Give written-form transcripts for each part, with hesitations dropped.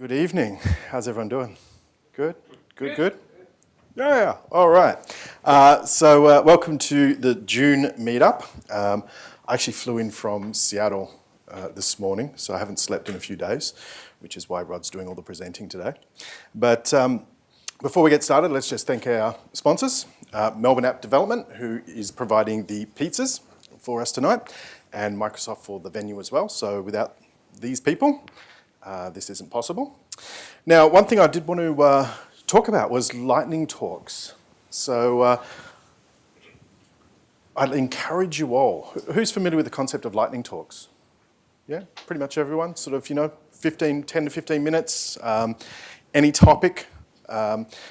Good evening. How's everyone doing? Good? Good? Yeah, all right. Welcome to the June Meetup. I actually flew in from Seattle this morning, so I haven't slept in a few days, which is why Rod's doing all the presenting today. But before we get started, let's just thank our sponsors, Melbourne App Development, who is providing the pizzas for us tonight, and Microsoft for the venue as well. So without these people, this isn't possible. Now, one thing I did want to talk about was lightning talks. So I'd encourage you all. Who's familiar with the concept of lightning talks? Yeah, pretty much everyone. Sort of, 10 to 15 minutes, any topic.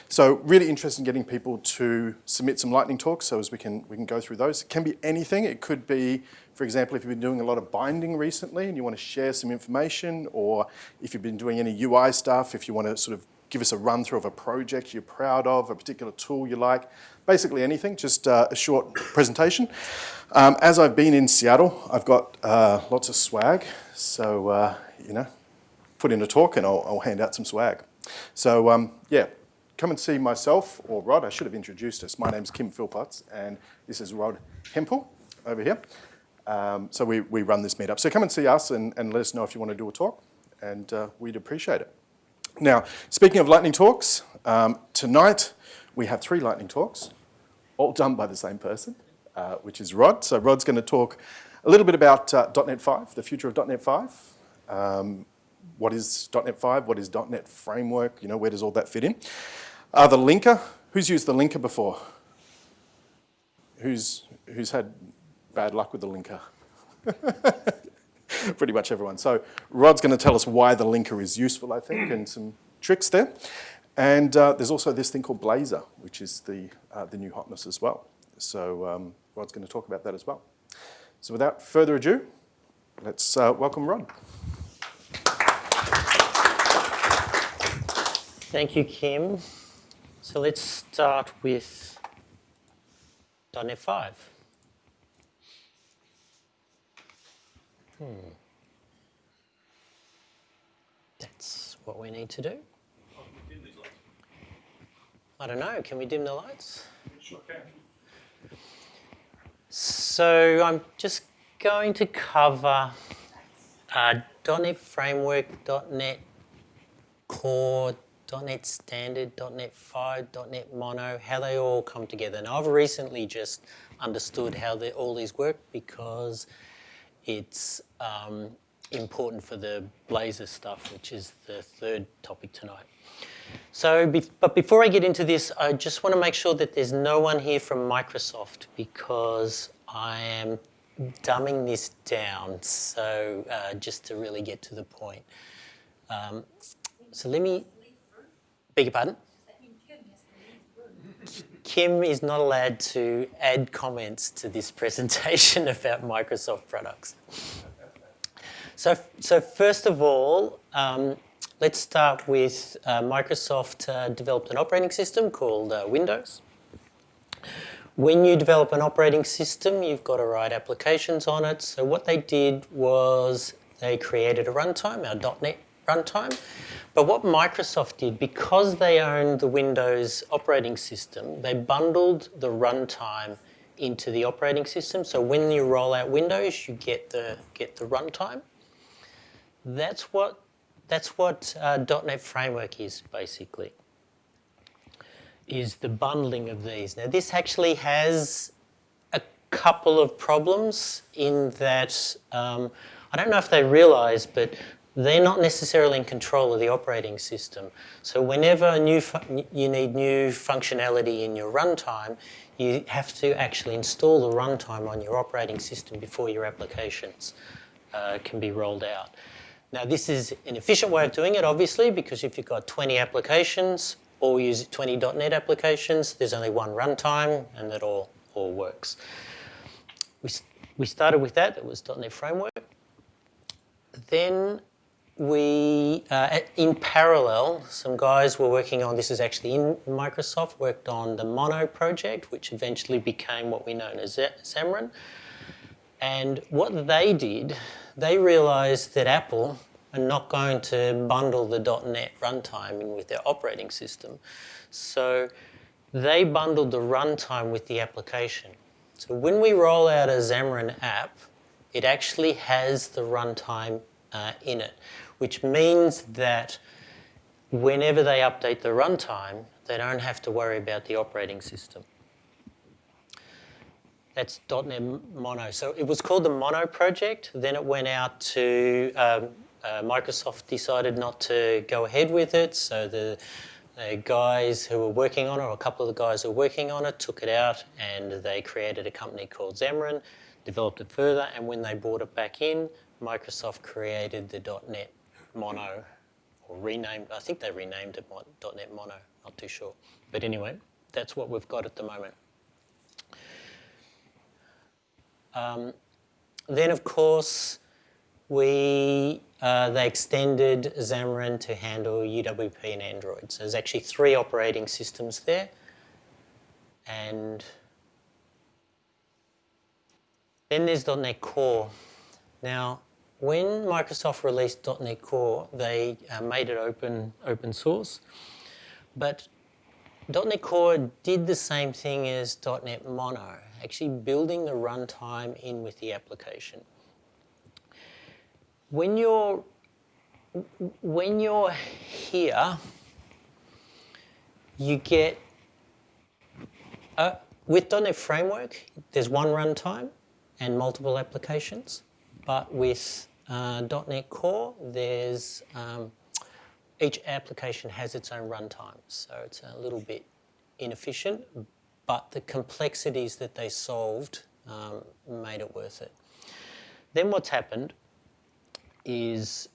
So really interested in getting people to submit some lightning talks so as we can go through those. It can be anything. It could be, for example, if you've been doing a lot of binding recently and you want to share some information, or if you've been doing any UI stuff, if you want to sort of give us a run through of a project you're proud of, a particular tool you like, basically anything, just a short presentation. As I've been in Seattle, I've got lots of swag. So, put in a talk and I'll hand out some swag. So, come and see myself, or Rod. I should have introduced us. My name's Kim Philpotts, and this is Rod Hemphill over here. So we run this meetup. So come and see us and let us know if you want to do a talk, and we'd appreciate it. Now, speaking of lightning talks, tonight we have 3 lightning talks, all done by the same person, which is Rod. So Rod's going to talk a little bit about .NET 5, the future of .NET 5. What is .NET 5? What is .NET Framework? Where does all that fit in? The linker. Who's used the linker before? Who's had bad luck with the linker? Pretty much everyone. So Rod's going to tell us why the linker is useful, I think, and some tricks there. And there's also this thing called Blazor, which is the new hotness as well. So Rod's going to talk about that as well. So without further ado, let's welcome Rod. Thank you, Kim. So let's start with .NET 5. That's what we need to do. I don't know, can we dim the lights? Sure can. So I'm just going to cover .NET Framework, .NET Core, .NET Standard, .NET 5, .NET Mono, how they all come together. Now, I've recently just understood how all these work because it's important for the Blazor stuff, which is the third topic tonight. So, but before I get into this, I just want to make sure that there's no one here from Microsoft because I am dumbing this down, so just to really get to the point. So let me... Beg your pardon? Kim is not allowed to add comments to this presentation about Microsoft products. So first of all, let's start with Microsoft developed an operating system called Windows. When you develop an operating system, you've got to write applications on it. So what they did was they created a runtime, our .NET runtime. But what Microsoft did, because they own the Windows operating system, they bundled the runtime into the operating system. So when you roll out Windows, you get the runtime. That's what .NET Framework is basically, is the bundling of these. Now this actually has a couple of problems in that I don't know if they realise, but they're not necessarily in control of the operating system. So whenever you need new functionality in your runtime, you have to actually install the runtime on your operating system before your applications can be rolled out. Now this is an efficient way of doing it, obviously, because if you've got 20 applications or use 20 .NET applications, there's only one runtime and that all works. We started with that, it was .NET Framework. Then in parallel, some guys were working on, this is actually in Microsoft, worked on the Mono project, which eventually became what we know as Xamarin. And what they did, they realized that Apple are not going to bundle the .NET runtime in with their operating system. So they bundled the runtime with the application. So when we roll out a Xamarin app, it actually has the runtime in it, which means that whenever they update the runtime, they don't have to worry about the operating system. That's .NET Mono. So it was called the Mono project. Then it went out to, Microsoft decided not to go ahead with it. So the guys who were working on it, or a couple of the guys who were working on it, took it out and they created a company called Xamarin, developed it further, and when they brought it back in, Microsoft created the .NET Mono, or renamed, I think they renamed it .NET Mono, not too sure. But anyway, that's what we've got at the moment. Then, of course, they extended Xamarin to handle UWP and Android. So there's actually 3 operating systems there. And then there's .NET Core. Now, when Microsoft released .NET Core, they made it open source. But .NET Core did the same thing as .NET Mono, actually building the runtime in with the application. When you're here, you get, with .NET Framework, there's one runtime and multiple applications. But with .NET Core, there's each application has its own runtime, so it's a little bit inefficient, but the complexities that they solved made it worth it. Then what's happened is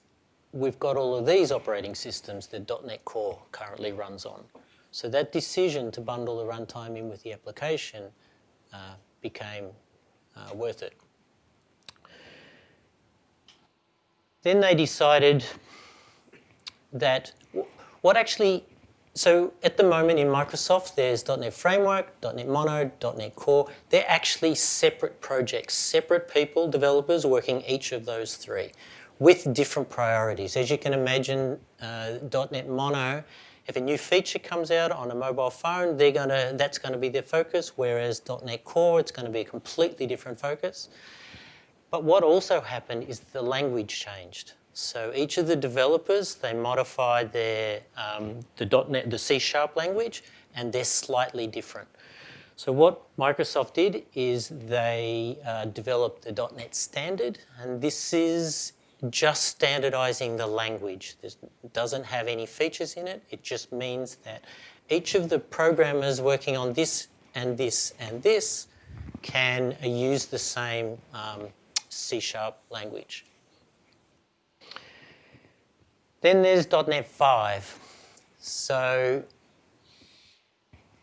we've got all of these operating systems that .NET Core currently runs on. So that decision to bundle the runtime in with the application became worth it. Then they decided that so at the moment in Microsoft, there's .NET Framework, .NET Mono, .NET Core. They're actually separate projects, separate people, developers working each of those 3 with different priorities. As you can imagine, .NET Mono, if a new feature comes out on a mobile phone, that's going to be their focus, whereas .NET Core, it's going to be a completely different focus. But what also happened is the language changed. So each of the developers, they modified their the C# language, and they're slightly different. So what Microsoft did is they developed the .NET Standard, and this is just standardizing the language. It doesn't have any features in it. It just means that each of the programmers working on this and this and this can use the same C# language. Then there's .NET 5. So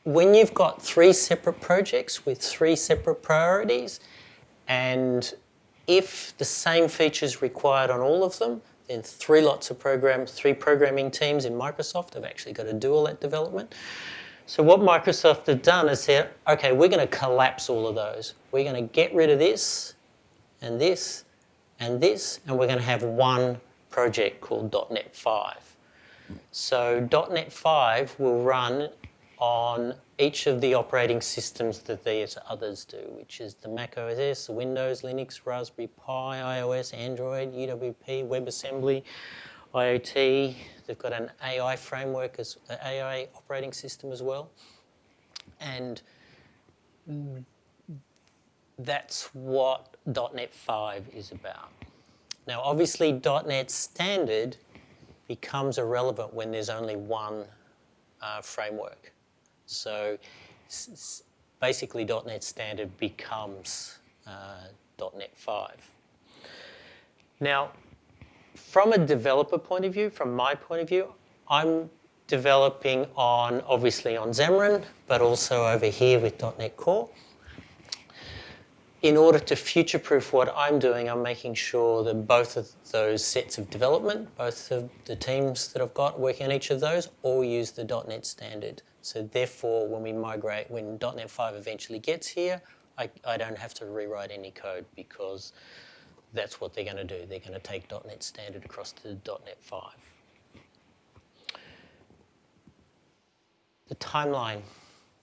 when you've got 3 separate projects with 3 separate priorities, and if the same features required on all of them, then 3 programming teams in Microsoft have actually got to do all that development. So what Microsoft have done is said, okay, we're going to collapse all of those. We're going to get rid of this, and this, and this, and we're going to have one project called .NET 5. So .NET 5 will run on each of the operating systems that these others do, which is the Mac OS, Windows, Linux, Raspberry Pi, iOS, Android, UWP, WebAssembly, IoT. They've got an AI framework, an AI operating system as well. And that's what .NET 5 is about. Now, obviously, .NET Standard becomes irrelevant when there's only one framework. So basically, .NET Standard becomes .NET 5. Now, from a developer point of view, from my point of view, I'm developing obviously on Xamarin, but also over here with .NET Core. In order to future-proof what I'm doing, I'm making sure that both of those sets of development, both of the teams that I've got working on each of those, all use the .NET Standard. So therefore, when we migrate, when .NET 5 eventually gets here, I don't have to rewrite any code because that's what they're going to do. They're going to take .NET Standard across to .NET 5. The timeline.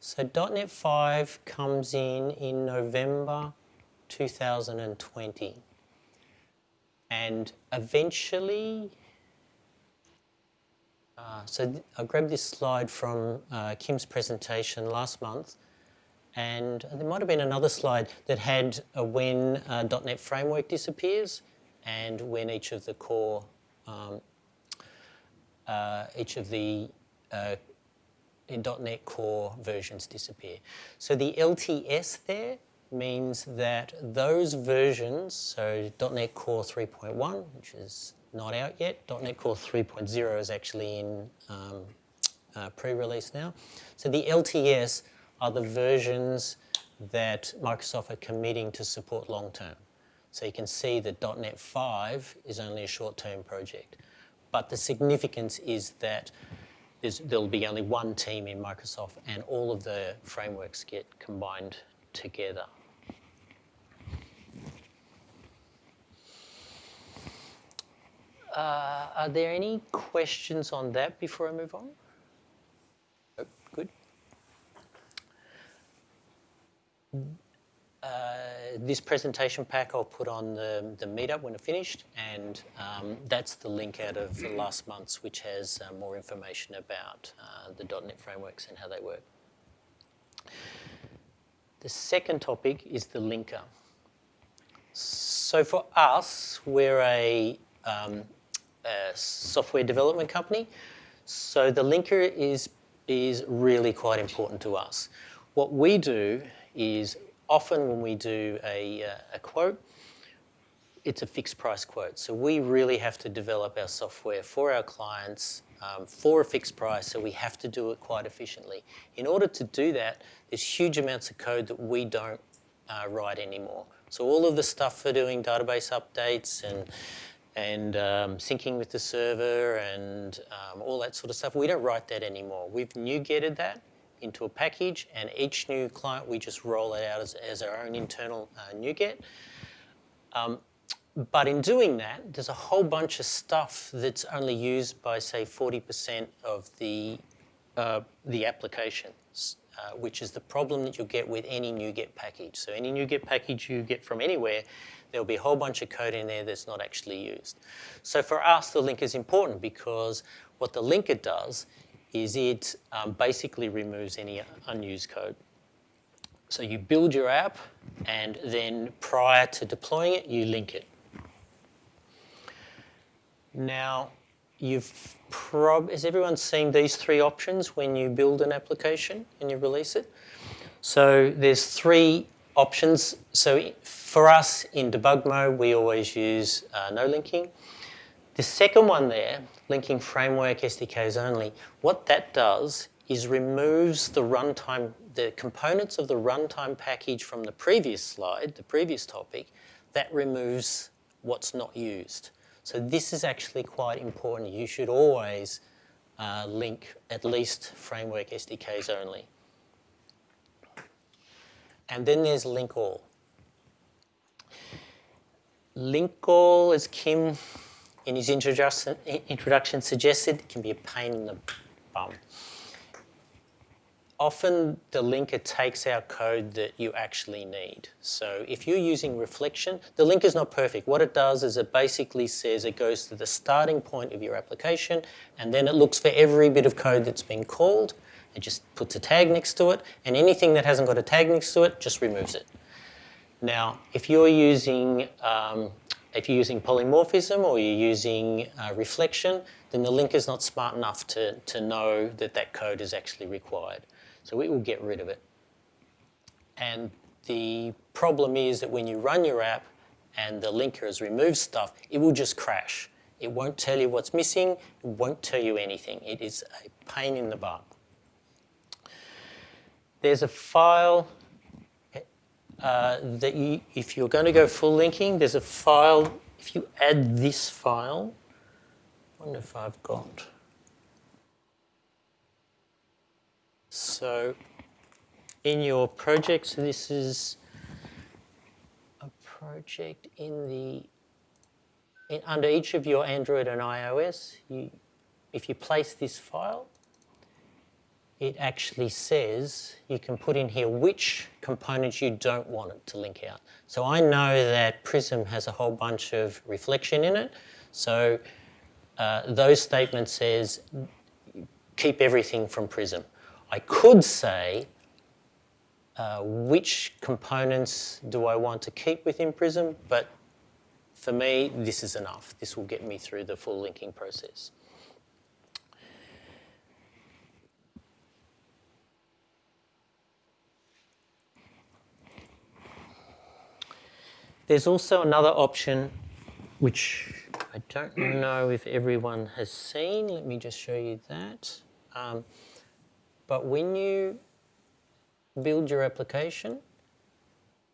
So .NET 5 comes in November 2020. And eventually, I grabbed this slide from Kim's presentation last month, and there might have been another slide that had when .NET Framework disappears and when each of the core, .NET Core versions disappear. So the LTS there means that those versions, so .NET Core 3.1, which is not out yet, .NET Core 3.0 is actually in pre-release now. So the LTS are the versions that Microsoft are committing to support long-term. So you can see that .NET 5 is only a short-term project. But the significance is that there'll be only one team in Microsoft and all of the frameworks get combined together. Are there any questions on that before I move on? Oh, good. This presentation pack I'll put on the Meetup when it's finished, and that's the link out of last month's, which has more information about the .NET frameworks and how they work. The second topic is the linker. So for us, we're a software development company, so the linker is really quite important to us. What we do is often when we do a quote, it's a fixed price quote. So we really have to develop our software for our clients for a fixed price, so we have to do it quite efficiently. In order to do that, there's huge amounts of code that we don't write anymore. So all of the stuff for doing database updates and syncing with the server and all that sort of stuff, we don't write that anymore. We've NuGetted that into a package, and each new client we just roll it out as our own internal NuGet. But in doing that, there's a whole bunch of stuff that's only used by, say, 40% of the application, which is the problem that you'll get with any NuGet package. So any NuGet package you get from anywhere, there'll be a whole bunch of code in there that's not actually used. So for us, the linker is important because what the linker does is it basically removes any unused code. So you build your app, and then prior to deploying it, you link it. Now, has everyone seen these three options when you build an application and you release it? So there's three options. So for us in debug mode, we always use no linking. The second one there, linking framework SDKs only, what that does is removes the components of the runtime package from the previous slide, the previous topic, that removes what's not used. So this is actually quite important. You should always link at least framework SDKs only. And then there's link all. Link all, as Kim in his introduction suggested, can be a pain in the bum. Often the linker takes out code that you actually need. So if you're using reflection, the linker's not perfect. What it does is it basically says it goes to the starting point of your application, and then it looks for every bit of code that's been called. It just puts a tag next to it, and anything that hasn't got a tag next to it just removes it. Now, if you're using polymorphism or you're using reflection, then the linker's not smart enough to know that that code is actually required. So it will get rid of it. And the problem is that when you run your app and the linker has removed stuff, it will just crash. It won't tell you what's missing. It won't tell you anything. It is a pain in the butt. There's a file that if you're going to go full linking, there's a file. If you add this file, I wonder if I've got. So in your project, so this is a project in the under each of your Android and iOS, if you place this file, it actually says you can put in here which components you don't want it to link out. So I know that Prism has a whole bunch of reflection in it. So those statements says keep everything from Prism. I could say which components do I want to keep within Prism, but for me, this is enough. This will get me through the full linking process. There's also another option which I don't know if everyone has seen. Let me just show you that. But when you build your application,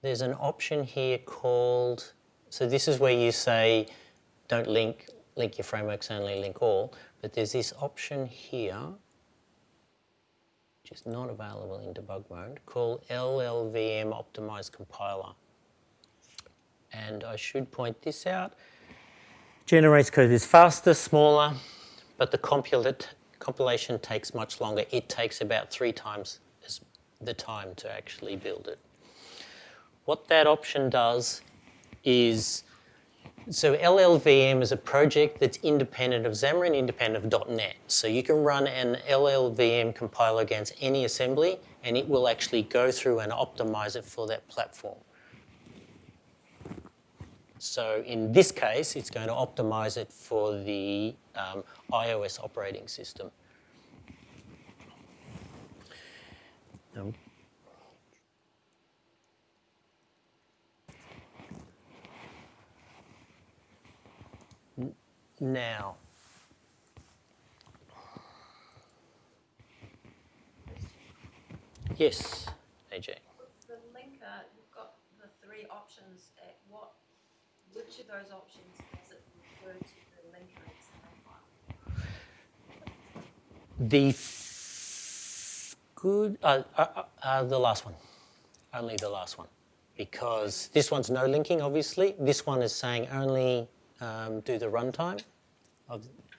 there's an option here called, so this is where you say don't link your frameworks only, link all, but there's this option here, which is not available in debug mode, called LLVM Optimized Compiler. And I should point this out. Generates code is faster, smaller, but the compilation takes much longer. It takes about 3 times the time to actually build it. What that option does is, so LLVM is a project that's independent of Xamarin, independent of .NET. So you can run an LLVM compiler against any assembly, and it will actually go through and optimize it for that platform. So in this case, it's going to optimize it for the iOS operating system. Now, yes, AJ. The linker, you've got the 3 options. Which of those options does it refer to the linker XML file? The last one, only the last one, because this one's no linking, obviously. This one is saying only do the runtime,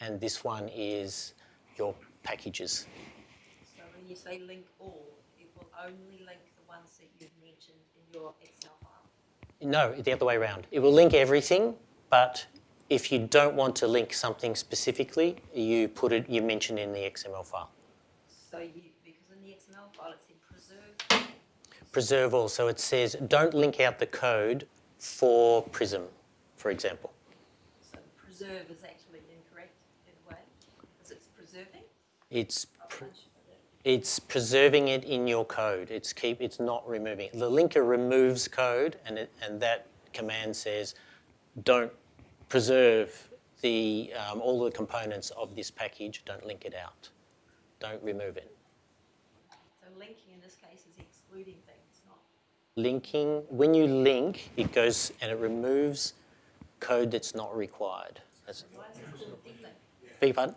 and this one is your packages. So when you say link all, it will only link the ones that you've mentioned in your Excel file? No, the other way around. It will link everything, but if you don't want to link something specifically, you mention in the XML file. So because in the XML file it's in preserve. Preserve all, so it says don't link out the code for Prism, for example. So preserve is actually incorrect in a way, because it's preserving? It's preserving it in your code. It's not removing it. The linker removes code, and that command says, don't preserve all the components of this package. Don't link it out. Don't remove it. So linking in this case is excluding things, not? Linking, when you link, it goes and it removes code that's not required. Why is it called delink? Beg your pardon?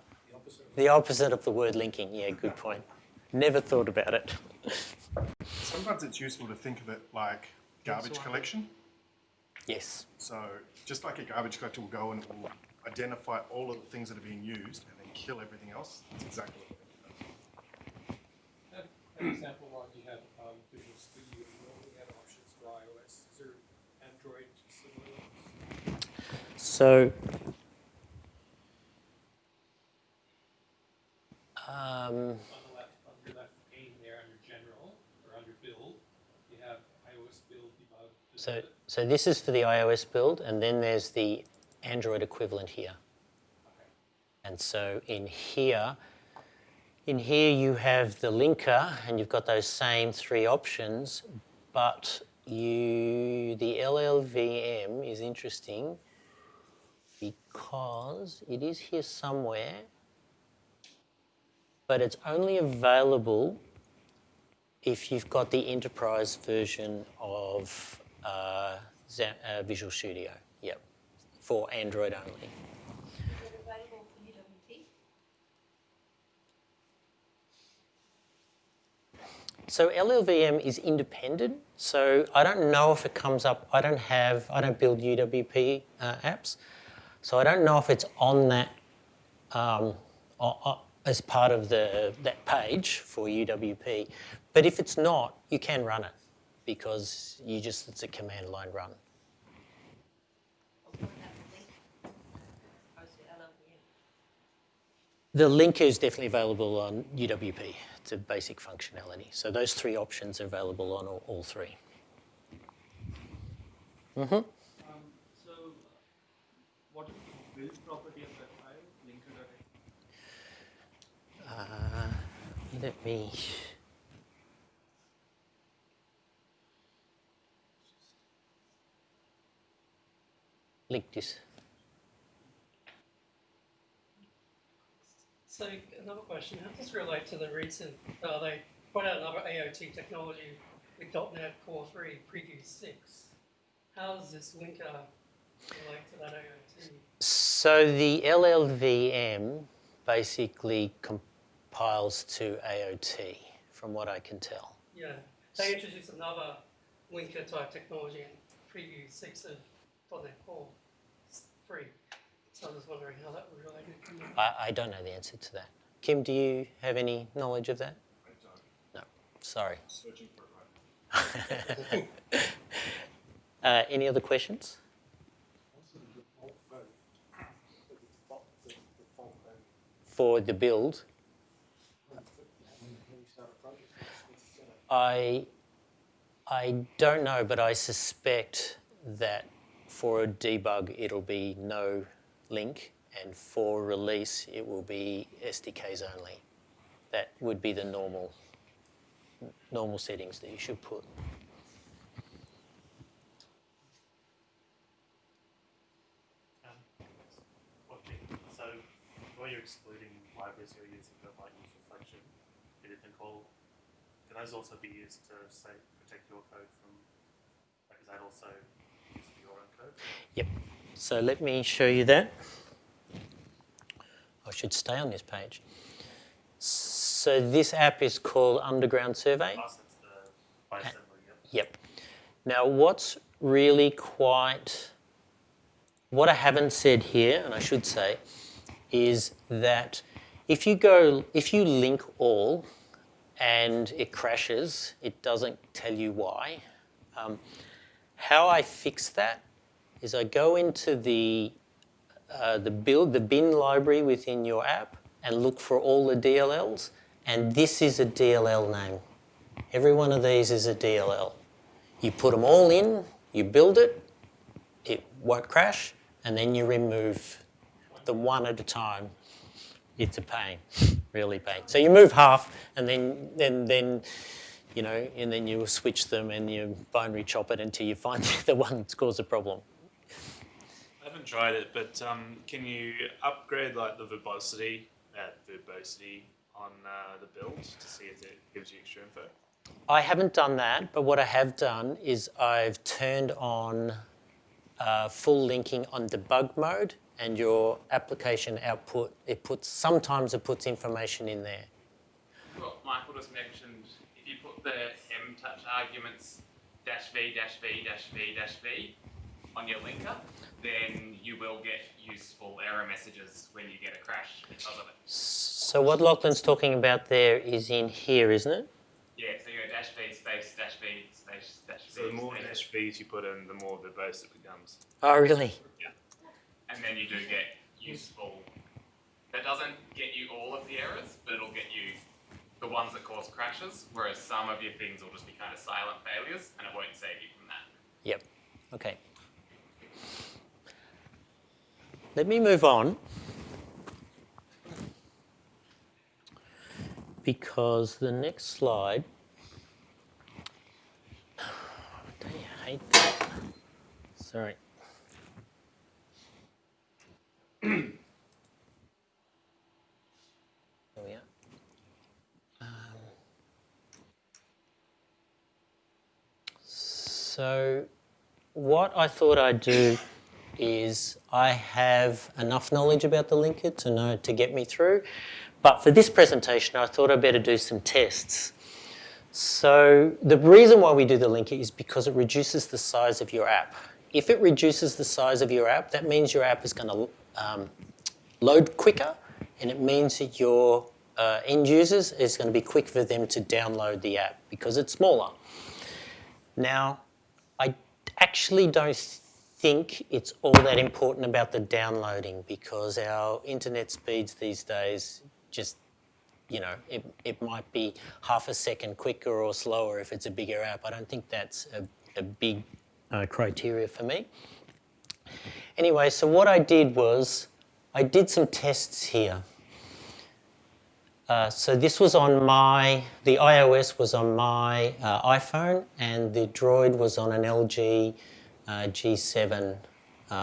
The opposite of the word linking. Yeah, good point. Never thought about it. Sometimes it's useful to think of it like garbage collection. Yes. So just like a garbage collector will go and it will identify all of the things that are being used and then kill everything else, that's exactly what it does. An example, Rod, you have Visual Studio, you only have options for iOS. Is there Android similar ones? So, on the left pane there under General, or under Build, you have iOS Build, Debug. so this is for the iOS build, and then there's the Android equivalent here. Okay. And so in here you have the linker, and you've got those same 3 options, but the LLVM is interesting because it is here somewhere, but it's only available if you've got the enterprise version of Visual Studio. Yep, for Android only. Is it available for UWP? So LLVM is independent, so I don't know if it comes up. I don't build UWP apps, So I don't know if it's on that as part of that page for UWP, but if it's not, you can run it because it's a command line run. What about the link as opposed to LLVM? The linker is definitely available on UWP. It's a basic functionality. So those three options are available on all three. Mm-hmm. So, what is the build property of that file, linker.exe? Let me. Link this. So another question, how does this relate to the recent, they put out another AOT technology with .NET Core 3 Preview 6. How does this linker relate to that AOT? So the LLVM basically compiles to AOT, from what I can tell. Yeah, they introduced another linker type technology in Preview 6 of .NET Core 3. So I was wondering how that would relate to them. I don't know the answer to that. Kim, do you have any knowledge of that? I don't. No, sorry. Searching for it right Any other questions? For the build, I don't know, but I suspect that for a debug it'll be no link, and for release it will be SDKs only. That would be the normal settings that you should put. So, while you're excluding libraries you're using that might use your function, anything called, can those also be used to, say, protect your code from, like, is that also used for your own code? Yep. So let me show you that. I should stay on this page. So this app is called Underground Survey. That's the WebAssembly, yep. Yep. Now what's really what I haven't said here, and I should say, is that if you link all and it crashes, it doesn't tell you why. How I fix that is I go into the bin library within your app and look for all the DLLs, and this is a DLL name. Every one of these is a DLL. You put them all in, you build it, it won't crash, and then you remove them one at a time. It's a pain, really pain. So you move half, and then you switch them and you binary chop it until you find the one that's caused the problem. I haven't tried it, but can you upgrade like the verbosity on the build to see if it gives you extra info? I haven't done that, but what I have done is I've turned on full linking on debug mode, and your application output, sometimes it puts information in there. Well, Michael just mentioned if you put the mtouch arguments -v -v on your linker, then you will get useful error messages when you get a crash because of it. So what Lachlan's talking about there is in here, isn't it? Yeah, so you go -v space -v space -v. So the more -v's you put in, the more verbose it becomes. Oh, really? Yeah. And then you do get useful. That doesn't get you all of the errors, but it'll get you the ones that cause crashes, whereas some of your things will just be kind of silent failures, and it won't save you from that. Yep. Okay. Let me move on, because the next slide, don't you hate that? Sorry. There we are. So what I thought I'd do is I have enough knowledge about the linker to get me through, but for this presentation I thought I'd better do some tests. So the reason why we do the linker is because it reduces the size of your app. if it reduces the size of your app, that means your app is going to load quicker, and it means that your end users is going to be quick for them to download the app because it's smaller. Now, I actually don't think it's all that important about the downloading because our internet speeds these days just, you know, it might be half a second quicker or slower if it's a bigger app. I don't think that's a big criteria for me. Anyway, so what I did was I did some tests here. So this was on the iOS was on my iPhone, and the Droid was on an LG G7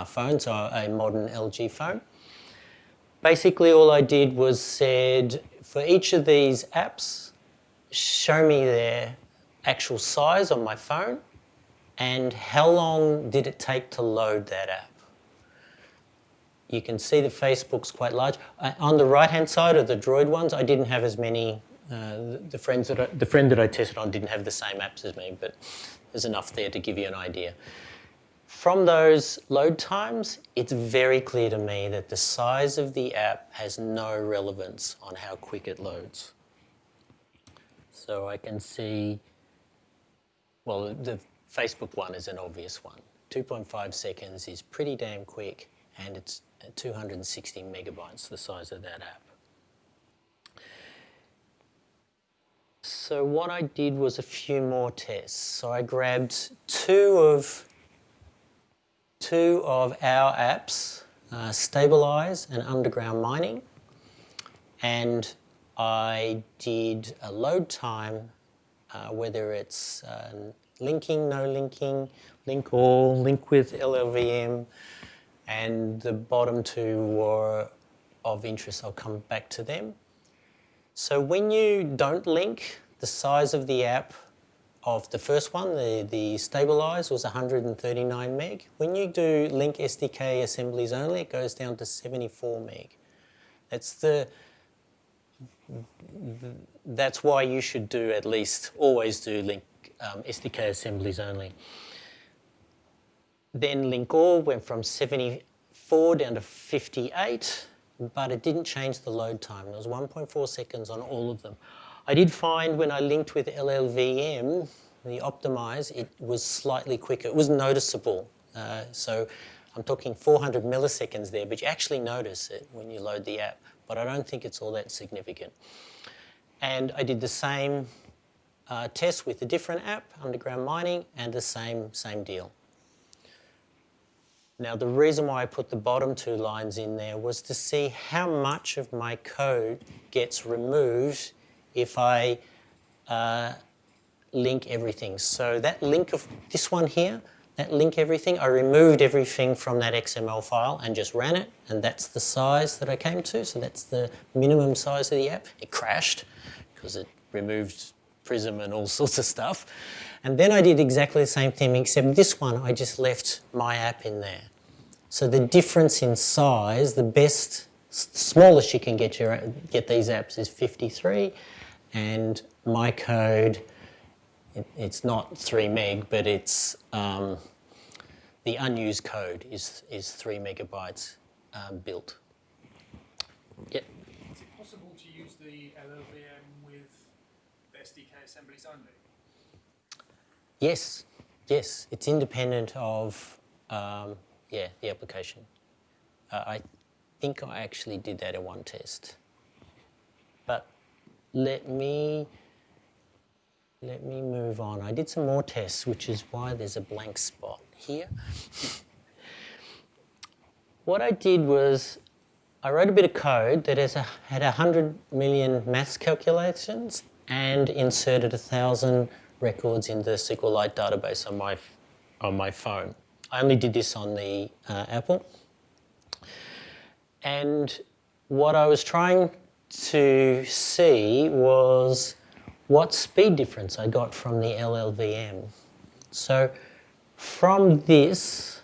phone, so a modern LG phone. Basically, all I did was said, for each of these apps, show me their actual size on my phone and how long did it take to load that app. You can see that Facebook's quite large. On the right-hand side of the Droid ones, I didn't have as many. The friend that I tested on didn't have the same apps as me, but there's enough there to give you an idea. From those load times, it's very clear to me that the size of the app has no relevance on how quick it loads. So I can see, well, the Facebook one is an obvious one. 2.5 seconds is pretty damn quick, and it's 260 megabytes, the size of that app. So what I did was a few more tests. So I grabbed two of our apps, Stabilize and Underground Mining, and I did a load time, whether it's linking, no linking, link all, link with LLVM, and the bottom two were of interest. I'll come back to them. So when you don't link, the size of the app of the first one, the Stabilize, was 139 meg. When you do link SDK assemblies only, it goes down to 74 meg. That's why you should do always do link SDK assemblies only. Then link all went from 74 down to 58, but it didn't change the load time. It was 1.4 seconds on all of them. I did find when I linked with LLVM, the Optimize, it was slightly quicker. It was noticeable. So I'm talking 400 milliseconds there, but you actually notice it when you load the app. But I don't think it's all that significant. And I did the same test with a different app, Underground Mining, and the same deal. Now, the reason why I put the bottom two lines in there was to see how much of my code gets removed if I link everything. So that link of this one here, that link everything, I removed everything from that XML file and just ran it, and that's the size that I came to. So that's the minimum size of the app. It crashed because it removed Prism and all sorts of stuff. And then I did exactly the same thing, except this one, I just left my app in there. So the difference in size, the smallest you can get these apps is 53, and my code, it's not 3 meg, but it's the unused code is 3 megabytes built. Yeah. Is it possible to use the LLVM with the SDK assemblies only? Yes, it's independent of the application. I think I actually did that in one test. But let me move on. I did some more tests, which is why there's a blank spot here. What I did was I wrote a bit of code that had 100 million maths calculations and inserted 1,000 records in the SQLite database on my phone. I only did this on the Apple. And what I was trying to see was what speed difference I got from the LLVM. So from this,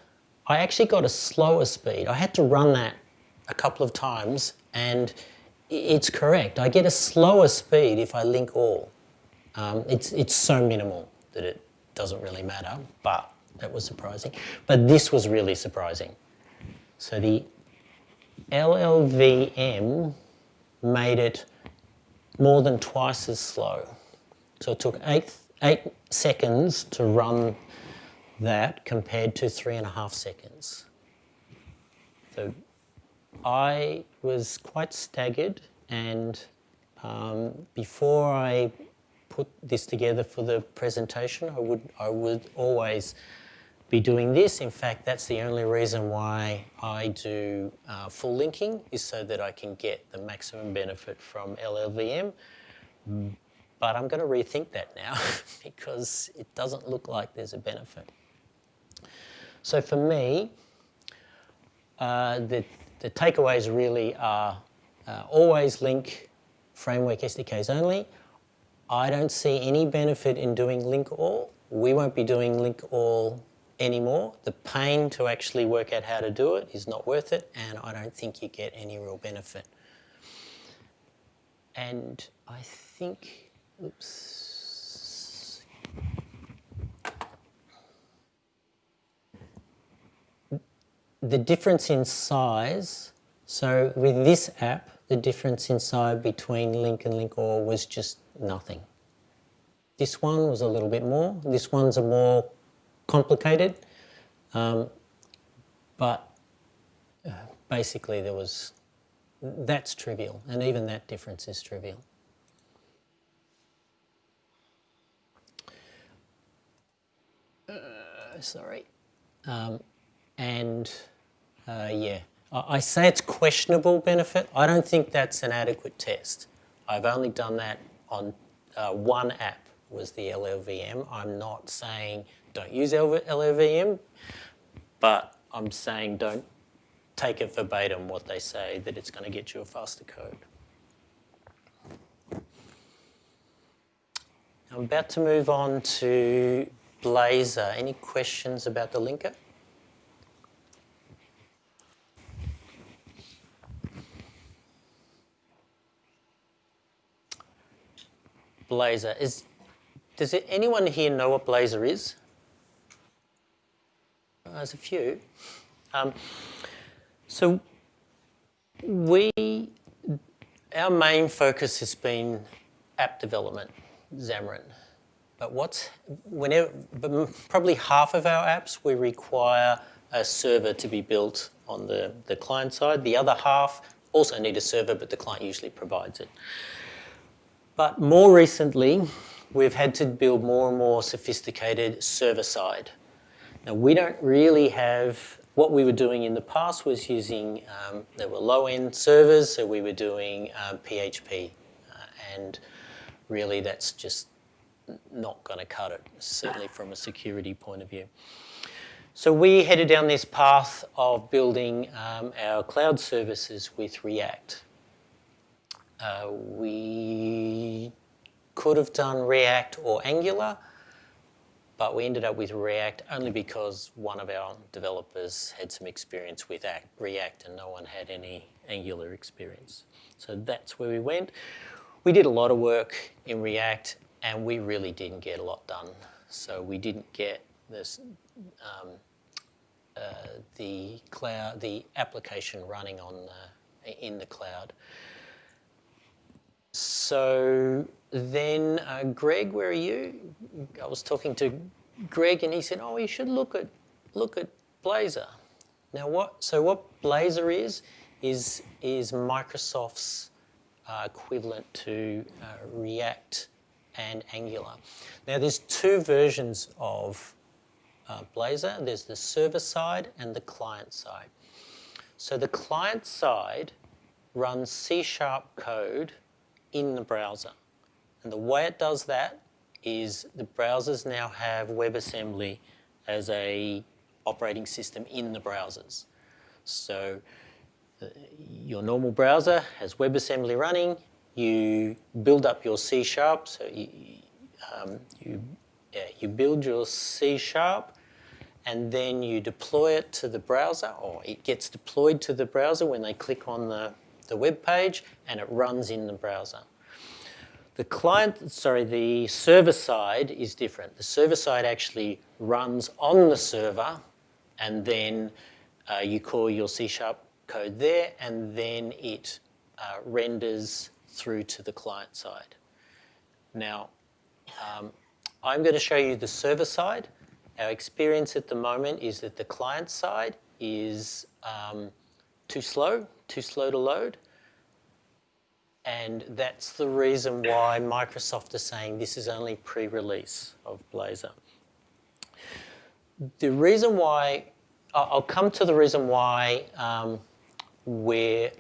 I actually got a slower speed. I had to run that a couple of times, and it's correct. I get a slower speed if I link all. It's so minimal that it doesn't really matter, but that was surprising. But this was really surprising. So the LLVM made it more than twice as slow. So it took 8 seconds to run that compared to 3.5 seconds. So I was quite staggered, and before I put this together for the presentation, I would always be doing this. In fact, that's the only reason why I do full linking, is so that I can get the maximum benefit from LLVM. But I'm going to rethink that now because it doesn't look like there's a benefit. So for me, the takeaways really are always link framework SDKs only. I don't see any benefit in doing link all. We won't be doing link all anymore. The pain to actually work out how to do it is not worth it, and I don't think you get any real benefit. And I think, oops. The difference in size, so with this app, the difference in size between link and link all was just nothing. This one was a little bit more. This one's a more complicated, but basically that's trivial, and even that difference is trivial. Sorry. Yeah, I say it's questionable benefit. I don't think that's an adequate test. I've only done that on one app, was the LLVM. I'm not saying don't use LLVM, but I'm saying don't take it verbatim what they say, that it's going to get you a faster code. I'm about to move on to Blazor. Any questions about the linker? Blazor is. Does anyone here know what Blazor is? There's a few. So our main focus has been app development, Xamarin. But probably half of our apps, we require a server to be built on the client side. The other half also need a server, but the client usually provides it. But more recently, we've had to build more and more sophisticated server side. Now, we don't really have, what we were doing in the past was using, there were low-end servers, so we were doing PHP. And really that's just not going to cut it, certainly from a security point of view. So we headed down this path of building our cloud services with React. We could have done React or Angular, but we ended up with React only because one of our developers had some experience with React and no one had any Angular experience. So that's where we went. We did a lot of work in React and we really didn't get a lot done. So we didn't get this, the application running in the cloud. So then, Greg, where are you? I was talking to Greg, and he said, "Oh, you should look at Blazor." Now, what Blazor is Microsoft's equivalent to React and Angular. Now, there's two versions of Blazor. There's the server side and the client side. So the client side runs C# code in the browser. And the way it does that is the browsers now have WebAssembly as a operating system in the browsers. So your normal browser has WebAssembly running, you build up your C#, so you build your C# and then you deploy it to the browser, or it gets deployed to the browser when they click on the web page, and it runs in the browser. The server side is different. The server side actually runs on the server, and then you call your C# code there, and then it renders through to the client side. Now, I'm going to show you the server side. Our experience at the moment is that the client side is too slow to load. And that's the reason why Microsoft is saying this is only pre-release of Blazor. The reason why, I'll come to the reason why we're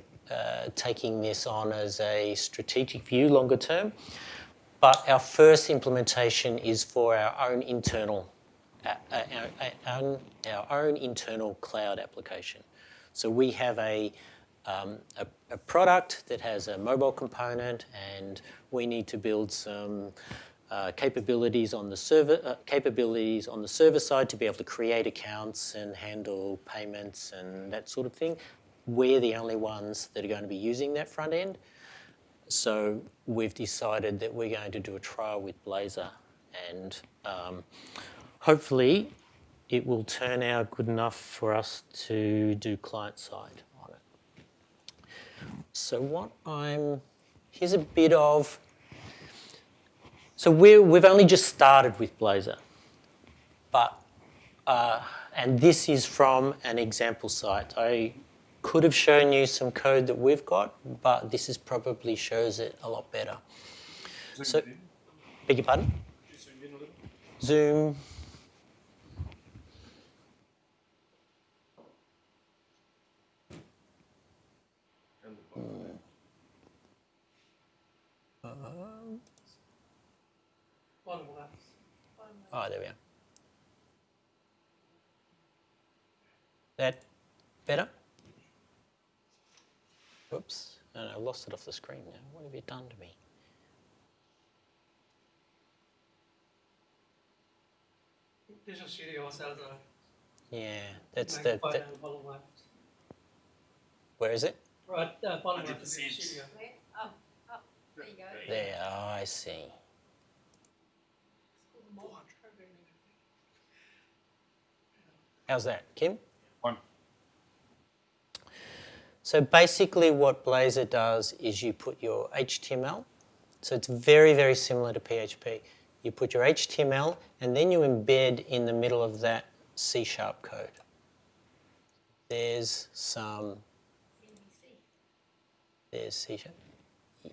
taking this on as a strategic view longer term, but our first implementation is for our own internal cloud application. So we have a product that has a mobile component, and we need to build some capabilities on the server side to be able to create accounts and handle payments and that sort of thing. We're the only ones that are going to be using that front end. So we've decided that we're going to do a trial with Blazor, and hopefully it will turn out good enough for us to do client side on it. So here's a bit of, so we've only just started with Blazor, but, and this is from an example site. I could have shown you some code that we've got, but this is probably shows it a lot better. So, beg your pardon? Zoom. Bottom left. Oh, there we are. That better? Whoops. No, I lost it off the screen now. What have you done to me? Visual Studio also has a Yeah, that's magnifier down the bottom left. Where is it? Right, bottom left of Visual Studio. Where? Oh, there you go. There, oh, I see. It's called mod programming. How's that, Kim? One. So basically what Blazor does is you put your HTML, so it's very, very similar to PHP. You put your HTML and then you embed in the middle of that C# code. There's some, there's C#.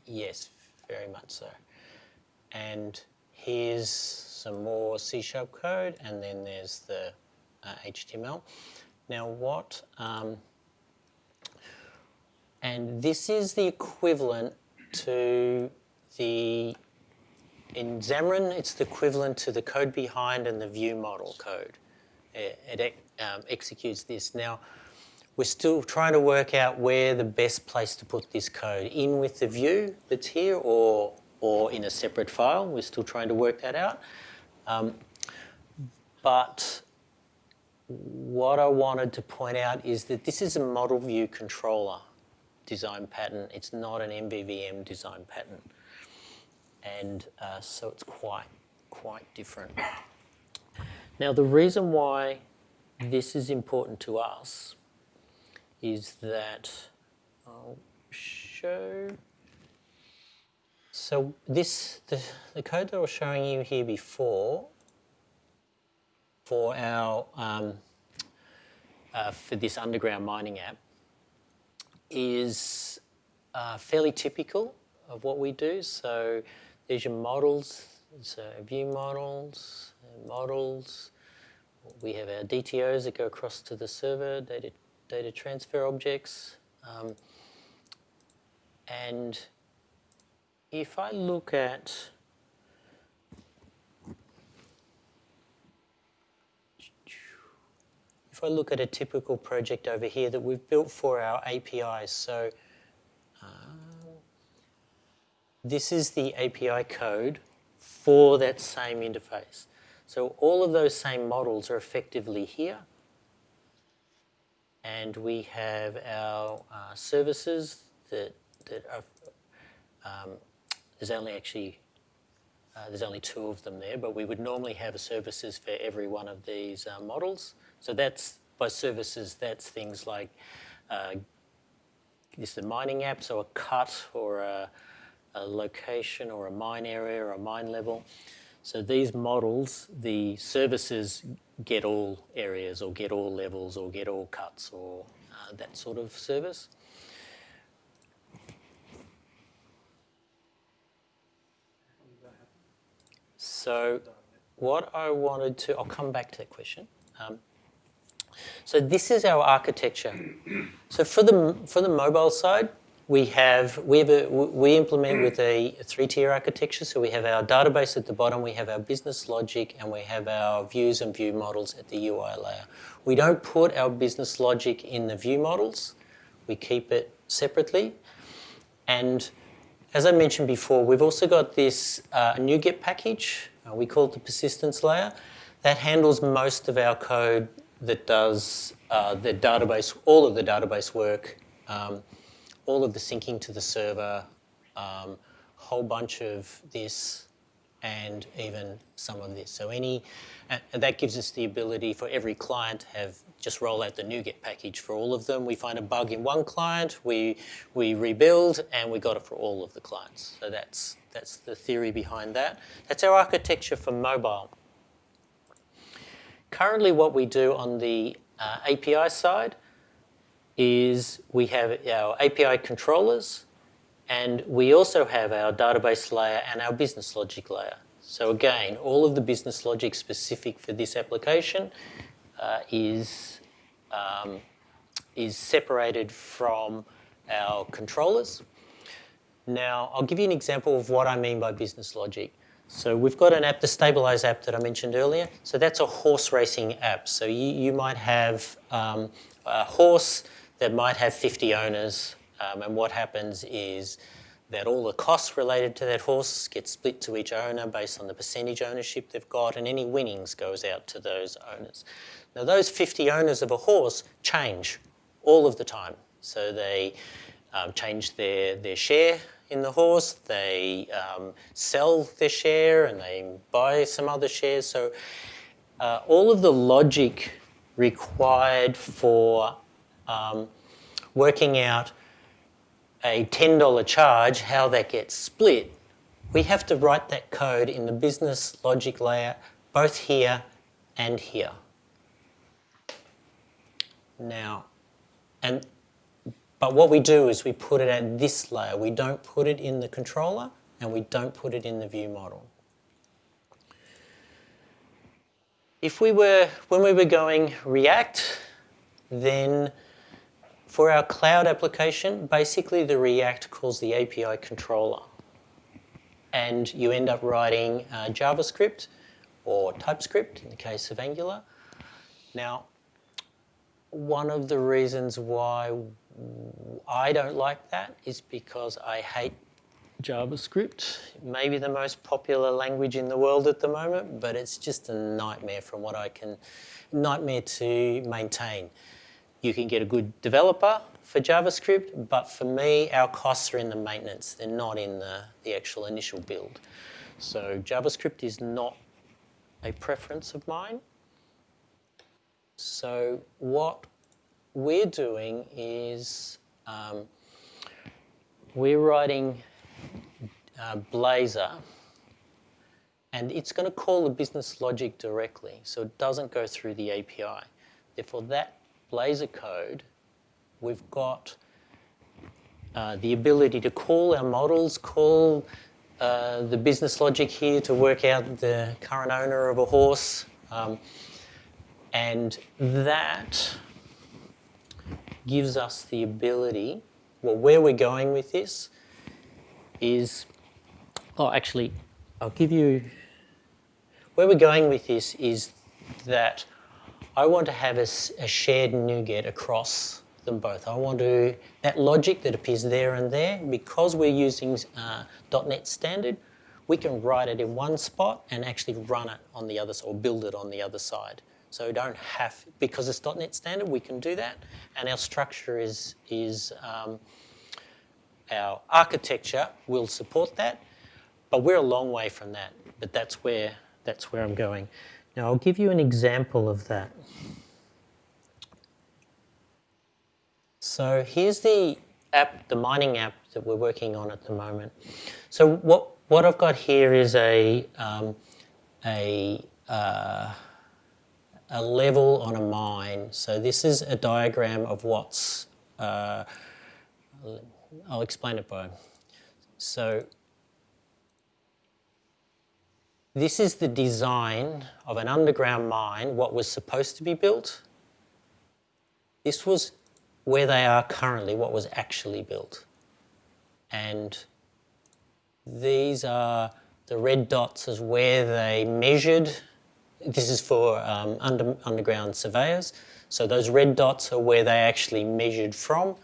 Yes, very much so. And here's some more C# code, and then there's the HTML. Now what, and this is the equivalent to the, in Xamarin, it's the equivalent to the code behind and the view model code. It executes this. Now, we're still trying to work out where the best place to put this code, in with the view that's here or in a separate file. We're still trying to work that out. But what I wanted to point out is that this is a model view controller design pattern. It's not an MVVM design pattern. And so it's quite different. Now, the reason why this is important to us is that I'll show. So this, the code that I was showing you here before for our for this underground mining app is fairly typical of what we do. So there's your models, so view models, models. We have our DTOs that go across to the server, data transfer objects. And if I look at a typical project over here that we've built for our APIs, so this is the API code for that same interface. So all of those same models are effectively here. And we have our services that are there's only two of them there, but we would normally have services for every one of these models. So that's, by services, that's things like this is a mining app, so a cut or a location or a mine area or a mine level. So these models, the services get all areas or get all levels or get all cuts or that sort of service. So what I wanted to, I'll come back to that question. So this is our architecture. So for the mobile side, we implement with a three-tier architecture. So we have our database at the bottom, we have our business logic, and we have our views and view models at the UI layer. We don't put our business logic in the view models. We keep it separately. And as I mentioned before, we've also got this NuGet package. We call it the persistence layer. That handles most of our code that does the database, all of the database work, all of the syncing to the server, whole bunch of this, and even some of this. So and that gives us the ability for every client to have just roll out the NuGet package for all of them. We find a bug in one client, we rebuild, and we got it for all of the clients. So that's the theory behind that. That's our architecture for mobile. Currently, what we do on the API side is we have our API controllers, and we also have our database layer and our business logic layer. So again, all of the business logic specific for this application is separated from our controllers. Now, I'll give you an example of what I mean by business logic. So we've got an app, the Stabilize app that I mentioned earlier. So that's a horse racing app. So you might have a horse that might have 50 owners, and what happens is that all the costs related to that horse get split to each owner based on the percentage ownership they've got, and any winnings goes out to those owners. Now, those 50 owners of a horse change all of the time. So they change their share in the horse, they sell their share, and they buy some other shares. So all of the logic required for working out a $10 charge, how that gets split, we have to write that code in the business logic layer, both here and here. Now, but what we do is we put it at this layer. We don't put it in the controller, and we don't put it in the view model. When we were going React, then for our cloud application, basically the React calls the API controller. And you end up writing JavaScript or TypeScript in the case of Angular. Now, one of the reasons why I don't like that is because I hate JavaScript. It may be the most popular language in the world at the moment, but it's just a nightmare from what nightmare to maintain. You can get a good developer for JavaScript, but for me, our costs are in the maintenance. They're not in the actual initial build. So JavaScript is not a preference of mine. So what we're doing is we're writing Blazor, and it's going to call the business logic directly, so it doesn't go through the API. Therefore, that Blazor code, we've got the ability to call our models, call the business logic here to work out the current owner of a horse, and that gives us the ability, well, where we're going with this is, I'll give you, where we're going with this is that I want to have a shared NuGet across them both. I want to, that logic that appears there and there, because we're using .NET Standard, we can write it in one spot and actually run it on the other side, or build it on the other side. So we don't have, because it's .NET Standard, we can do that. And our structure is our architecture will support that. but we're a long way from that. But that's where I'm going. Now I'll give you an example of that. So here's the app, the mining app that we're working on at the moment. So what I've got here is a level on a mine. So this is a diagram of what's. I'll explain it by. So this is the design of an underground mine, what was supposed to be built. This was where they are currently, what was actually built. And these are the red dots as where they measured. This is for underground surveyors. So those red dots are where they actually measured from,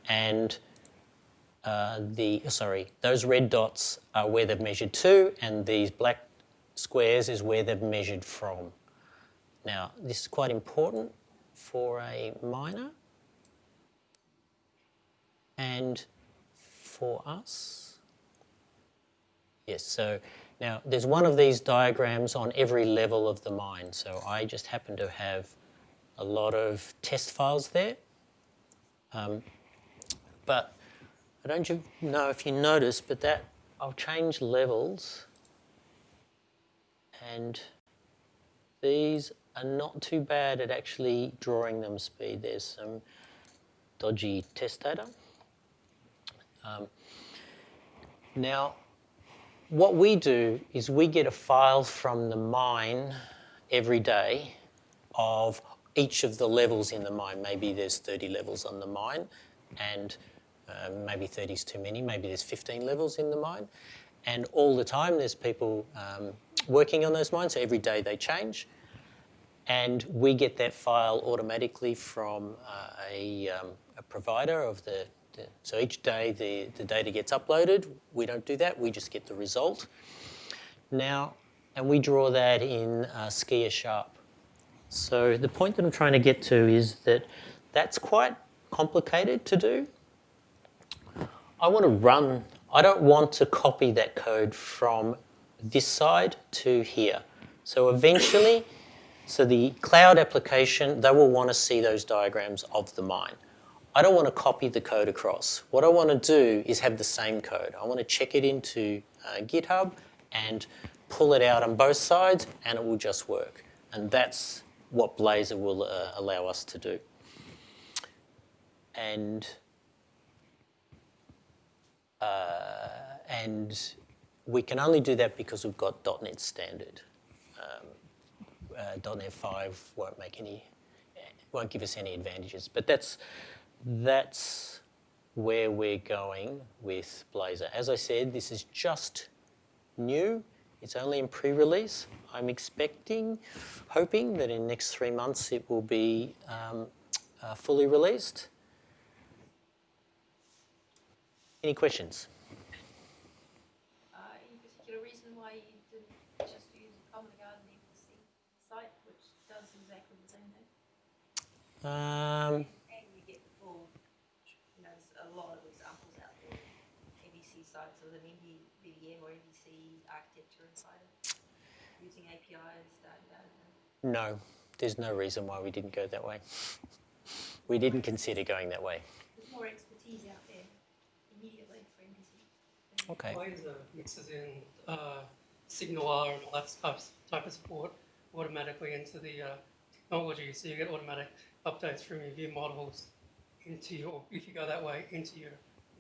and those red dots are where they've measured to, and these black squares is where they've measured from. Now, this is quite important for a miner and for us. Yes, so now there's one of these diagrams on every level of the mine. So I just happen to have a lot of test files there. But I don't know if you noticed, but that I'll change levels, and these are not too bad at actually drawing them speed. There's some dodgy test data. Now, what we do is we get a file from the mine every day of each of the levels in the mine. Maybe there's 30 levels on the mine, and maybe 30 is too many. Maybe there's 15 levels in the mine. And all the time there's people working on those mines, so every day they change. And we get that file automatically from a provider of the. So each day the data gets uploaded. We don't do that, we just get the result. Now, and we draw that in Skier Sharp. So the point that I'm trying to get to is that that's quite complicated to do. I don't want to copy that code from this side to here. So eventually, so the cloud application, they will want to see those diagrams of the mine. I don't want to copy the code across. What I want to do is have the same code. I want to check it into GitHub and pull it out on both sides, and it will just work. And that's what Blazor will allow us to do. And we can only do that because we've got .NET Standard. .NET 5 won't give us any advantages. But that's where we're going with Blazor. As I said, this is just new. It's only in pre-release. I'm hoping that in the next 3 months it will be fully released. Any questions? Any particular reason why you didn't just use a Common Garden EPC site, which does exactly the same thing? And you get the full, there's a lot of examples out there. MVC sites with an MVVM or MVC architecture inside it, using APIs, data. No, there's no reason why we didn't go that way. We didn't consider going that way. There's more expertise out there immediately for MVC. Okay. Blazor mixes in SignalR and all that type of support automatically into the technology, so you get automatic updates from your view models into your, if you go that way, into your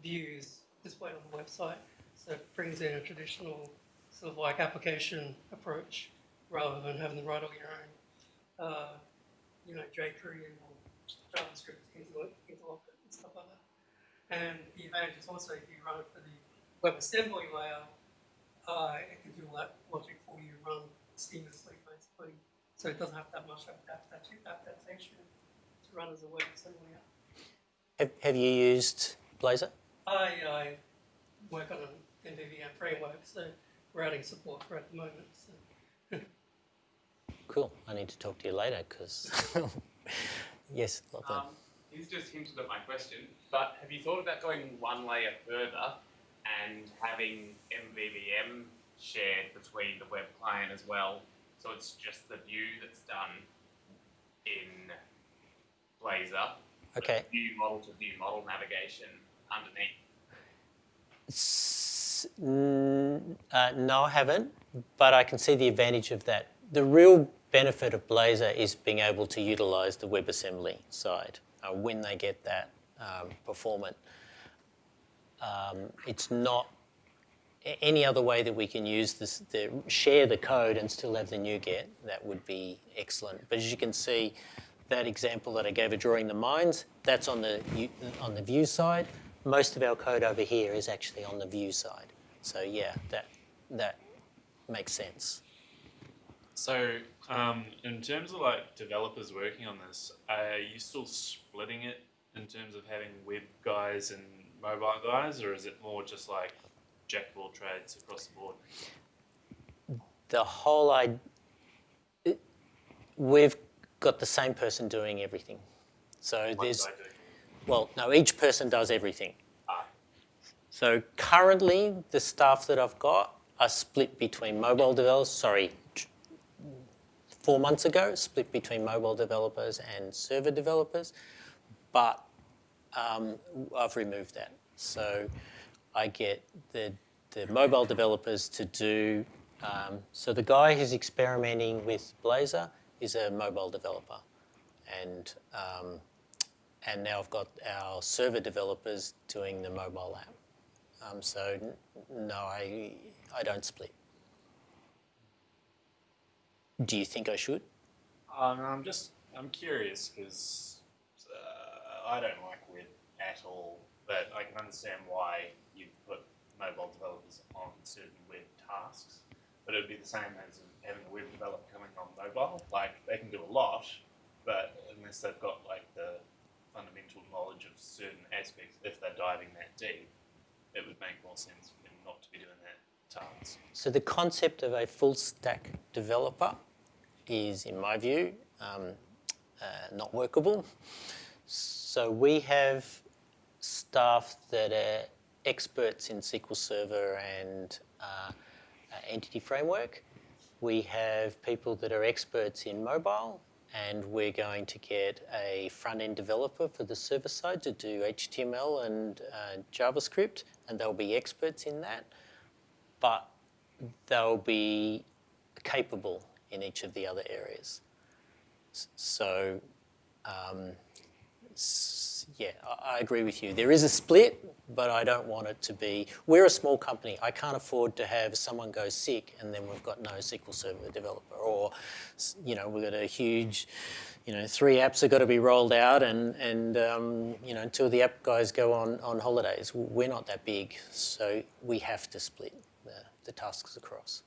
views displayed on the website. So it brings in a traditional sort of like application approach rather than having to write all your own, jQuery or JavaScript interlock and stuff like that. And the advantage is also if you run it for the WebAssembly layer, it can do all that logic for you, run seamlessly basically. So it doesn't have that much adaptation to run as a WebAssembly app. Have you used Blazor? I work on an MVVM framework, so we're adding support for it at the moment. So. Cool. I need to talk to you later because, yes, He's just hinted at my question, but have you thought about going one layer further and having MVVM shared between the web client as well. So it's just the view that's done in Blazor. Okay. View model to view model navigation underneath. No, I haven't, but I can see the advantage of that. The real benefit of Blazor is being able to utilize the WebAssembly side when they get that performant. It's not any other way that we can use this, share the code and still have the NuGet. That would be excellent. But as you can see, that example that I gave of drawing the mines, that's on the view side. Most of our code over here is actually on the view side. So yeah, that makes sense. So in terms of like developers working on this, are you still splitting it in terms of having web guys and mobile guys, or is it more just like jack of all trades across the board? The whole we've got the same person doing everything. So each person does everything. So currently, the staff that I've got are split between mobile developers. 4 months ago, split between mobile developers and server developers, but I've removed that. So I get the mobile developers to do. So the guy who's experimenting with Blazor is a mobile developer, and now I've got our server developers doing the mobile app. So no, I don't split. Do you think I should? I'm curious because I don't like web at all, but I can understand why you put mobile developers on certain web tasks. But it would be the same as having a web developer coming on mobile. Like, they can do a lot, but unless they've got like the fundamental knowledge of certain aspects, if they're diving that deep, it would make more sense for them not to be doing that task. So the concept of a full stack developer is, in my view, not workable. So we have staff that are experts in SQL Server and Entity Framework. We have people that are experts in mobile, and we're going to get a front-end developer for the server side to do HTML and JavaScript, and they'll be experts in that, but they'll be capable in each of the other areas. So, yeah, I agree with you. There is a split, but I don't want it to be. We're a small company. I can't afford to have someone go sick and then we've got no SQL Server developer, or we've got a huge, 3 apps have got to be rolled out, and 2 of the app guys go on holidays. We're not that big, so we have to split the tasks across.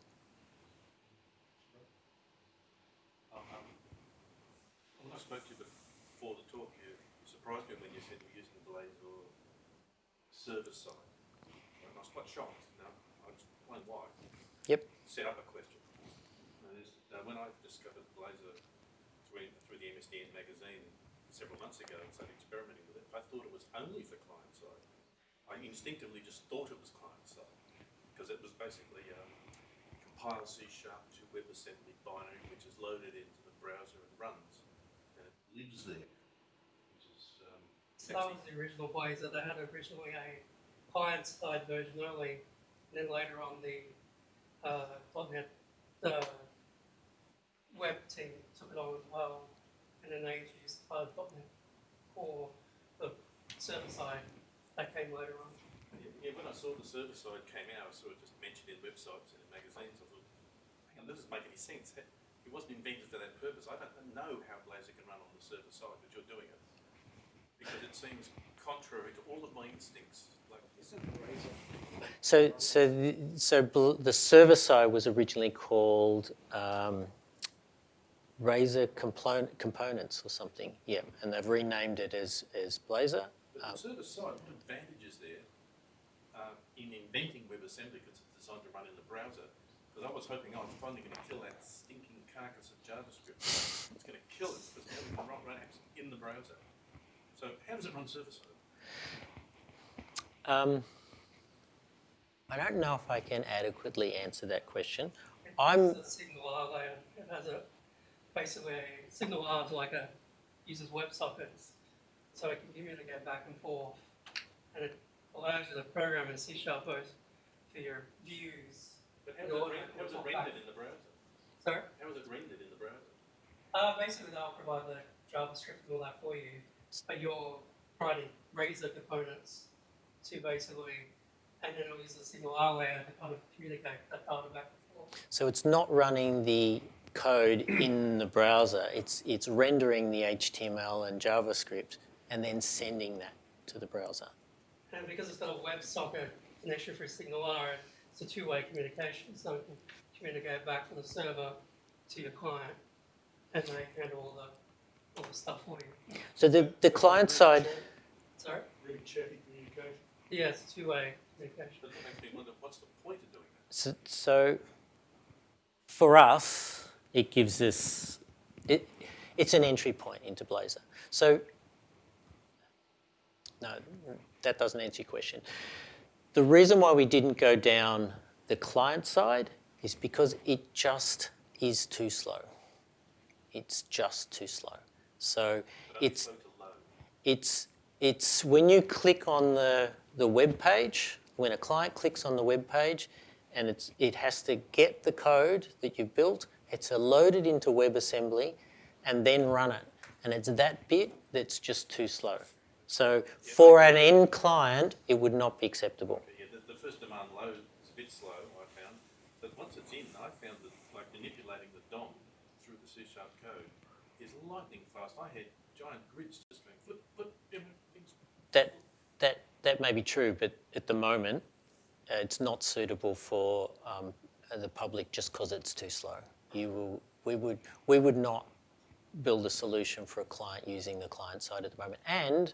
When I spoke to you before the talk, you surprised me when you said you're using the Blazor server side. And I was quite shocked. Now, I'll explain why. Yep. Set up a question. When I discovered Blazor through the MSDN magazine several months ago and started experimenting with it, I thought it was only for client side. I instinctively just thought it was client side because it was basically compile C# to WebAssembly binary, which is loaded into the browser and runs, and it lives there. Which is that was the original Blazor. They had originally a client-side version only, and then later on the .NET web team took it on as well, and then they introduced .NET Core, the server side that came later on. Yeah, when I saw the server side came out, I saw it just mentioned in websites and in magazines. I thought, hang on, this doesn't make any sense. It wasn't invented for that purpose. I don't know how Blazor can run on the server side, but you're doing it. Because it seems contrary to all of my instincts. Like, isn't Blazor? So the server side was originally called Blazor Components or something. Yeah, and they've renamed it as Blazor. But the server side, what advantage is there in inventing WebAssembly because it's designed to run in the browser? Because I was hoping I was finally going to kill that stinking carcass of JavaScript. It's going to kill it because now we can run apps in the browser. So how does it run server side? I don't know if I can adequately answer that question. It's a signal R layer. It has basically a signal R is like uses WebSockets, so it can communicate back and forth, and it allows you to program in C# both for your views. But how is it rendered in the browser? Sorry? How is it rendered in the browser? Basically, they'll provide the JavaScript and all that for you, but you're writing Blazor components to basically, and then it'll use the signal R layer to kind of communicate that data back and forth. So it's not running the code in the browser. It's rendering the HTML and JavaScript and then sending that to the browser. And because it's got a WebSocket connection for signal R, it's a two-way communication, so it can communicate back from the server to your client, and they handle all the stuff for you. So the client side. Sorry? Really chatty communication. Yeah, it's a two-way communication. But that makes me wonder, what's the point of doing that? So for us, it gives us, it's an entry point into Blazor. So, no, that doesn't answer your question. The reason why we didn't go down the client side is because it just is too slow. It's just too slow. So it's when you click on the web page, when a client clicks on the web page, and it has to get the code that you've built, it's to load it into WebAssembly, and then run it. And it's that bit that's just too slow. So for an end client, it would not be acceptable. Yeah, the first demand load is a bit slow, I found. But once it's in, I found that like manipulating the DOM through the C# code is lightning fast. I had giant grids just going flip, flip, things. That may be true, but at the moment, it's not suitable for the public just because it's too slow. We would not build a solution for a client using the client side at the moment. And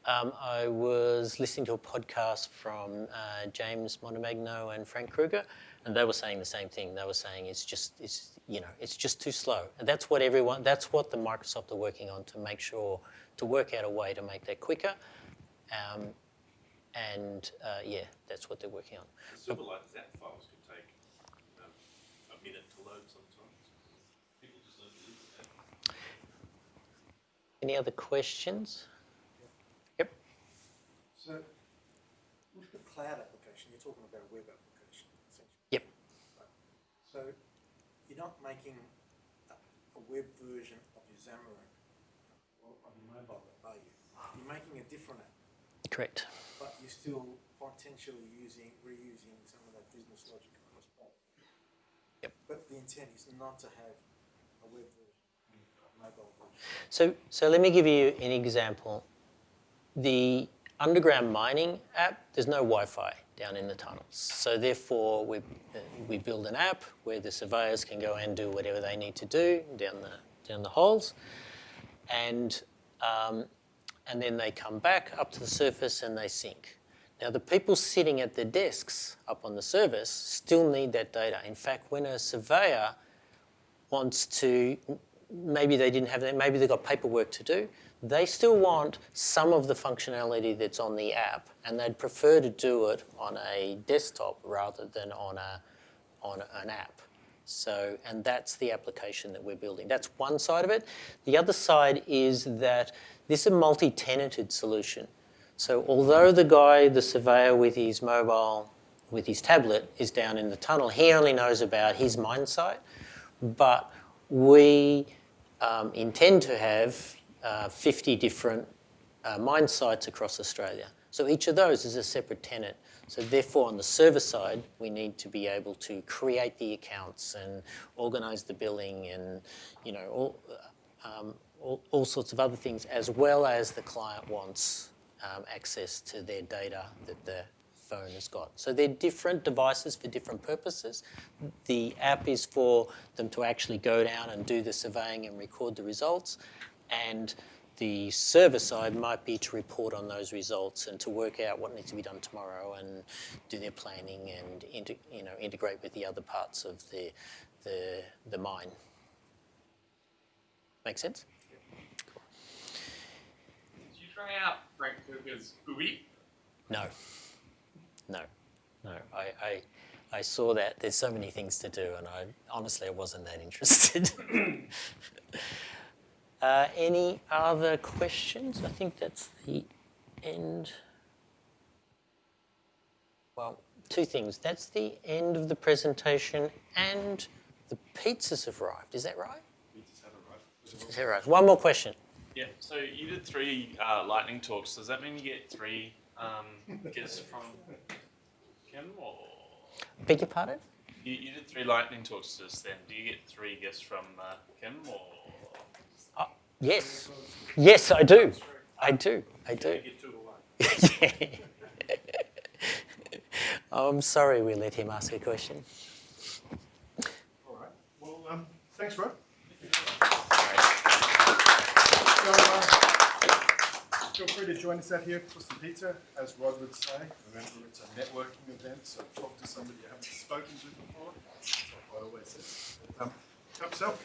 I was listening to a podcast from James Montemagno and Frank Kruger, and they were saying the same thing. They were saying it's just too slow. And that's what the Microsoft are working on to make sure, to work out a way to make that quicker. That's what they're working on. The Silverlight Zap files could take a minute to load sometimes. People just don't believe that. Any other questions? Yep. So, with the cloud application, you're talking about a web application, essentially. Yep. Right. So, you're not making a web version of your Xamarin or on your mobile app, are you? You're making a different app. Correct. But you're still potentially reusing some of that business logic across both. Yep. But the intent is not to have a web version, a mobile version. So let me give you an example. The underground mining app, there's no Wi-Fi down in the tunnels. So therefore, we build an app where the surveyors can go and do whatever they need to do down the holes, and then they come back up to the surface and they sync. Now, the people sitting at the desks up on the service still need that data. In fact, when a surveyor wants to, maybe they didn't have that, maybe they've got paperwork to do, they still want some of the functionality that's on the app, and they'd prefer to do it on a desktop rather than on an app. So, and that's the application that we're building. That's one side of it. The other side is that this is a multi-tenanted solution. So although the surveyor with his mobile, with his tablet is down in the tunnel, he only knows about his mine site, but we intend to have 50 different mine sites across Australia. So each of those is a separate tenant. So therefore, on the server side, we need to be able to create the accounts and organise the billing and, all sorts of other things, as well as the client wants access to their data that the phone has got. So they're different devices for different purposes. The app is for them to actually go down and do the surveying and record the results, and the server side might be to report on those results and to work out what needs to be done tomorrow and do their planning and integrate with the other parts of the mine. Make sense? Did you try out Frank Kruger's GUI? No. No, I saw that. There's so many things to do, and honestly I wasn't that interested. Any other questions? I think that's the end. Well, two things. That's the end of the presentation, and the pizzas have arrived. Is that right? Pizzas have arrived. Pizzas have arrived. One more question. Yeah, so you did 3 lightning talks. Does that mean you get 3 guests from Kim, or? Beg your pardon? You did 3 lightning talks just then. Do you get 3 guests from Kim, or? Yes. Yes, I do. I do. You get 2 away. I'm sorry we let him ask a question. All right. Well, thanks, Rod. So, feel free to join us out here for some pizza, as Rod would say. Remember, it's a networking event, so talk to somebody you haven't spoken to before. That's what Rod always says. Help yourself.